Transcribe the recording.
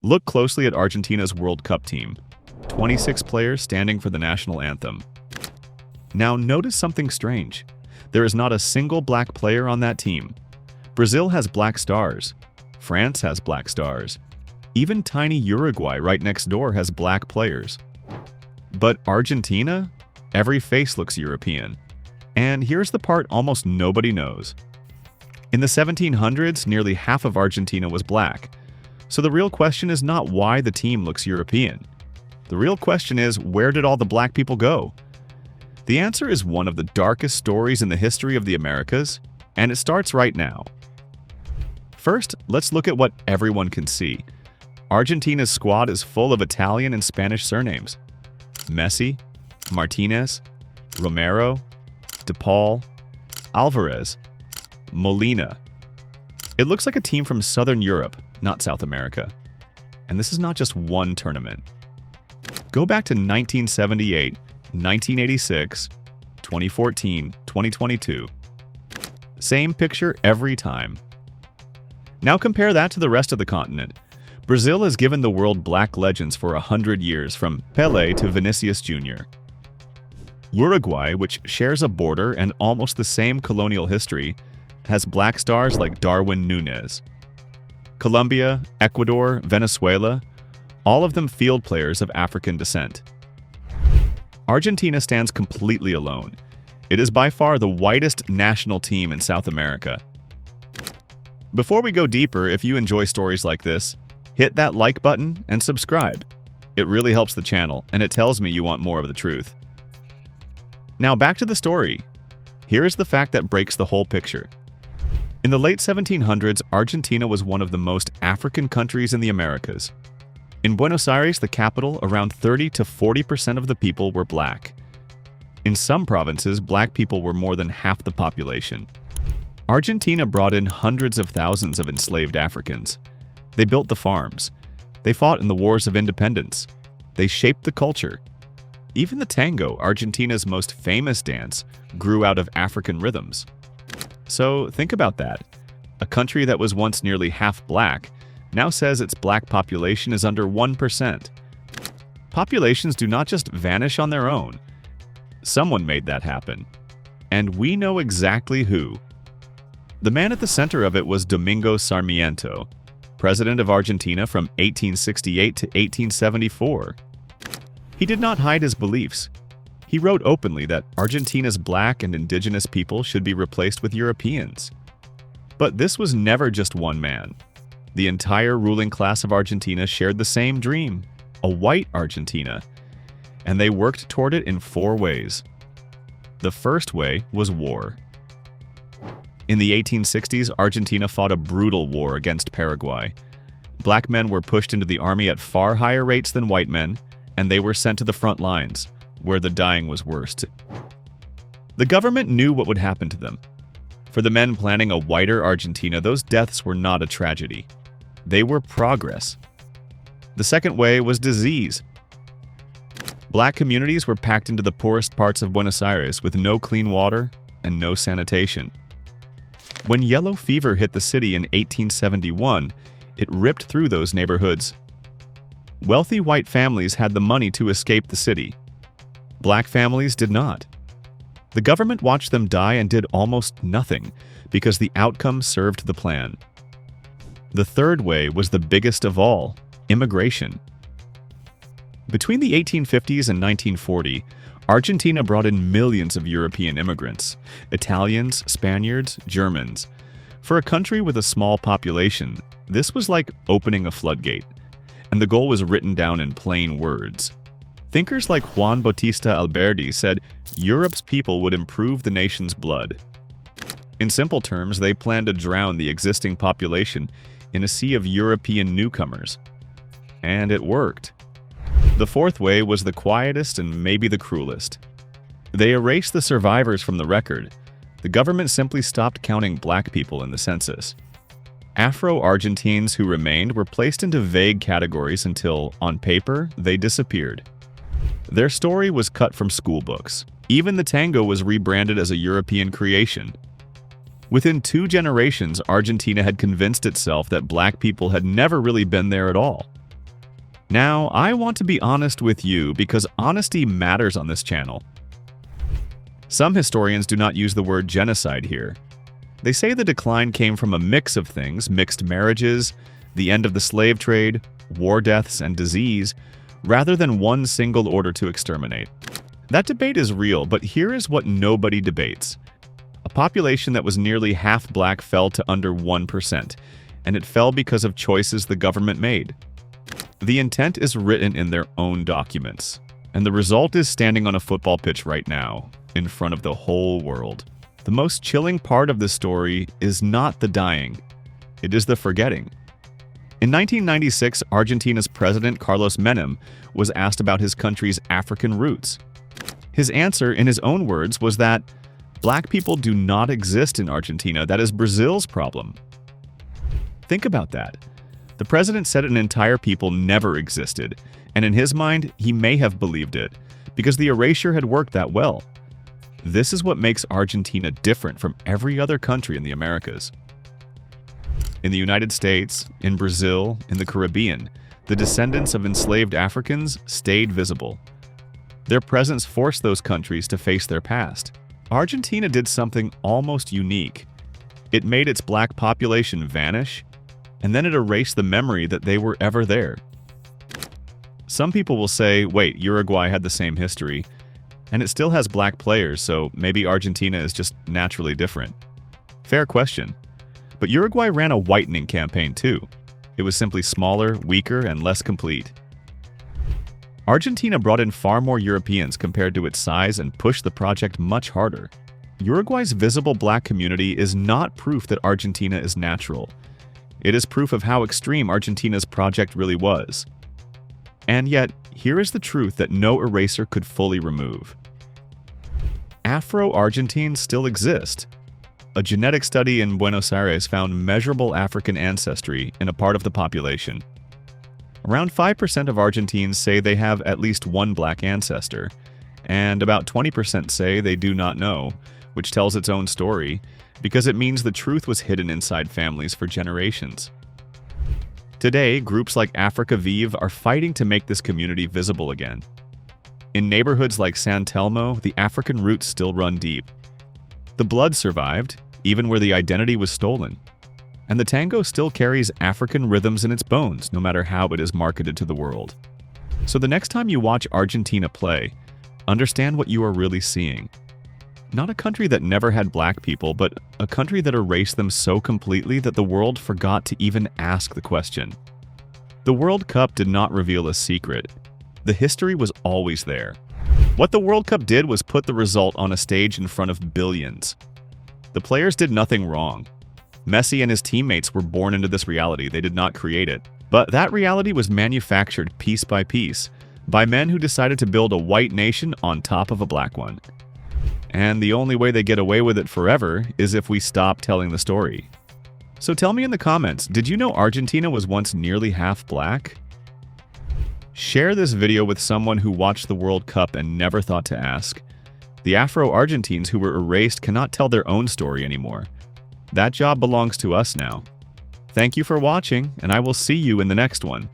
Look closely at Argentina's World Cup team. 26 players standing for the national anthem. Now notice something strange. There is not a single black player on that team. Brazil has black stars. France has black stars. Even tiny Uruguay right next door has black players. But Argentina? Every face looks European. And here's the part almost nobody knows. In the 1700s, nearly half of Argentina was black. So the real question is not why the team looks European. The real question is, where did all the black people go? The answer is one of the darkest stories in the history of the Americas, and it starts right now. First, let's look at what everyone can see. Argentina's squad is full of Italian and Spanish surnames. Messi, Martinez, Romero, DePaul, Alvarez, Molina. It looks like a team from Southern Europe, not South America. And this is not just one tournament. Go back to 1978, 1986, 2014, 2022. Same picture every time. Now compare that to the rest of the continent. Brazil has given the world black legends for 100 years, from Pelé to Vinicius Jr. Uruguay, which shares a border and almost the same colonial history, has black stars like Darwin Núñez. Colombia, Ecuador, Venezuela, all of them field players of African descent. Argentina stands completely alone. It is by far the whitest national team in South America. Before we go deeper, if you enjoy stories like this, hit that like button and subscribe. It really helps the channel, and it tells me you want more of the truth. Now back to the story. Here is the fact that breaks the whole picture. In the late 1700s, Argentina was one of the most African countries in the Americas. In Buenos Aires, the capital, around 30 to 40% of the people were black. In some provinces, black people were more than half the population. Argentina brought in hundreds of thousands of enslaved Africans. They built the farms. They fought in the wars of independence. They shaped the culture. Even the tango, Argentina's most famous dance, grew out of African rhythms. So think about that. A country that was once nearly half black now says its black population is under 1%. Populations do not just vanish on their own. Someone made that happen. And we know exactly who. The man at the center of it was Domingo Sarmiento, president of Argentina from 1868 to 1874. He did not hide his beliefs. He wrote openly that Argentina's black and indigenous people should be replaced with Europeans. But this was never just one man. The entire ruling class of Argentina shared the same dream, a white Argentina, and they worked toward it in 4 ways. The first way was war. In the 1860s, Argentina fought a brutal war against Paraguay. Black men were pushed into the army at far higher rates than white men, and they were sent to the front lines, where the dying was worst. The government knew what would happen to them. For the men planning a whiter Argentina, those deaths were not a tragedy. They were progress. The second way was disease. Black communities were packed into the poorest parts of Buenos Aires with no clean water and no sanitation. When yellow fever hit the city in 1871, it ripped through those neighborhoods. Wealthy white families had the money to escape the city. Black families did not. The government watched them die and did almost nothing because the outcome served the plan. The third way was the biggest of all: immigration. Between the 1850s and 1940, Argentina brought in millions of European immigrants: Italians, Spaniards, Germans. For a country with a small population, this was like opening a floodgate, and the goal was written down in plain words. Thinkers like Juan Bautista Alberdi said Europe's people would improve the nation's blood. In simple terms, they planned to drown the existing population in a sea of European newcomers. And it worked. The fourth way was the quietest and maybe the cruelest. They erased the survivors from the record. The government simply stopped counting black people in the census. Afro-Argentines who remained were placed into vague categories until, on paper, they disappeared. Their story was cut from school books. Even the tango was rebranded as a European creation. Within 2 generations, Argentina had convinced itself that black people had never really been there at all. Now, I want to be honest with you because honesty matters on this channel. Some historians do not use the word genocide here. They say the decline came from a mix of things: mixed marriages, the end of the slave trade, war deaths, and disease, rather than one single order to exterminate. That debate is real, but here is what nobody debates. A population that was nearly half black fell to under 1%, and it fell because of choices the government made. The intent is written in their own documents, and the result is standing on a football pitch right now, in front of the whole world. The most chilling part of this story is not the dying, it is the forgetting. In 1996, Argentina's president Carlos Menem was asked about his country's African roots. His answer, in his own words, was that black people do not exist in Argentina. That is Brazil's problem. Think about that. The president said an entire people never existed, and in his mind, he may have believed it, because the erasure had worked that well. This is what makes Argentina different from every other country in the Americas. In the United States, in Brazil, in the Caribbean, the descendants of enslaved Africans stayed visible. Their presence forced those countries to face their past. Argentina did something almost unique. It made its black population vanish, and then it erased the memory that they were ever there. Some people will say, wait, Uruguay had the same history, and it still has black players, so maybe Argentina is just naturally different. Fair question. But Uruguay ran a whitening campaign too. It was simply smaller, weaker, and less complete. Argentina brought in far more Europeans compared to its size and pushed the project much harder. Uruguay's visible black community is not proof that Argentina is natural. It is proof of how extreme Argentina's project really was. And yet, here is the truth that no eraser could fully remove. Afro-Argentines still exist. A genetic study in Buenos Aires found measurable African ancestry in a part of the population. Around 5% of Argentines say they have at least one black ancestor, and about 20% say they do not know, which tells its own story, because it means the truth was hidden inside families for generations. Today, groups like Africa Vive are fighting to make this community visible again. In neighborhoods like San Telmo, the African roots still run deep. The blood survived, even where the identity was stolen. And the tango still carries African rhythms in its bones, no matter how it is marketed to the world. So the next time you watch Argentina play, understand what you are really seeing. Not a country that never had black people, but a country that erased them so completely that the world forgot to even ask the question. The World Cup did not reveal a secret. The history was always there. What the World Cup did was put the result on a stage in front of billions. The players did nothing wrong. Messi and his teammates were born into this reality. They did not create it. But that reality was manufactured piece by piece by men who decided to build a white nation on top of a black one. And the only way they get away with it forever is if we stop telling the story. So tell me in the comments, did you know Argentina was once nearly half black? Share this video with someone who watched the World Cup and never thought to ask. The Afro-Argentines who were erased cannot tell their own story anymore. That job belongs to us now. Thank you for watching, and I will see you in the next one.